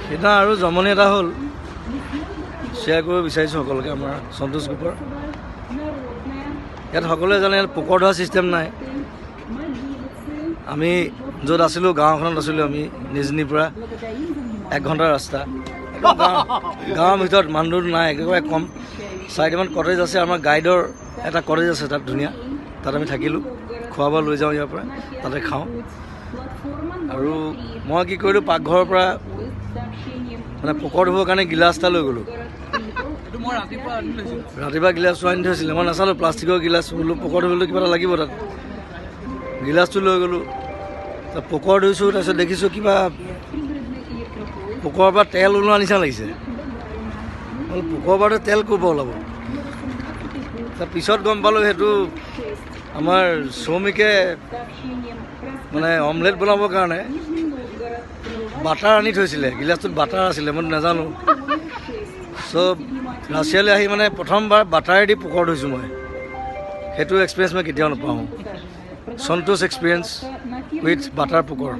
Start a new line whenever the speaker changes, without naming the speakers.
সেইদিনা আৰু জমনি এটা হ'ল শ্বেয়াৰ কৰিব বিচাৰিছোঁ সকলোকে আমাৰ সন্তোষ গ্ৰুপৰ ইয়াত সকলোৱে জানে ইয়াত পোকৰ ধৰা ছিষ্টেম নাই আমি য'ত আছিলোঁ গাঁওখনত আছিলোঁ আমি নিজনিৰ পৰা 1 ঘণ্টাৰ ৰাস্তা গাঁৱৰ ভিতৰত মানুহ নাই একেবাৰে কম 4টামান কটেজ আছে আমাৰ গাইডৰ এটা কটেজ আছে তাত ধুনীয়া তাত আমি থাকিলোঁ খোৱা বোৱা লৈ যাওঁ ইয়াৰ পৰা তাতে খাওঁ আৰু মই কি কৰিলোঁ পাকঘৰৰ পৰা মানে পোকৰ ধুবৰ কাৰণে গিলাচ এটা লৈ গ'লোঁ ৰাতিপুৱা গিলাচটো আনি থৈছিলে মই নাচালোঁ প্লাষ্টিকৰ গিলাচ বোলো পোকৰ ধুবলৈ কিবা এটা লাগিব তাত গিলাচটো লৈ গ'লোঁ তাত পোকৰ ধুইছোঁ তাৰপিছত দেখিছোঁ কিবা পোকৰ পৰা তেল ওলোৱা নিচিনা লাগিছে পোকৰ পৰা তেল ক'ৰ পৰা ওলাব পিছত গম পালোঁ সেইটো আমাৰ শ্ৰমিকে মানে অমলেট বনাবৰ কাৰণে বাটাৰ আনি থৈছিলে গিলাচটোত বাটাৰ আছিলে মই নাজানো চব ৰাছিয়ালৈ আহি মানে প্ৰথমবাৰ বাটাৰেদি পোকৰ ধুইছোঁ মই সেইটো এক্সপিৰিয়েঞ্চ মই কেতিয়াও নাপাওঁ সন্তোষ এক্সপিৰিয়েঞ্চ উইথ বাটাৰ পোকৰ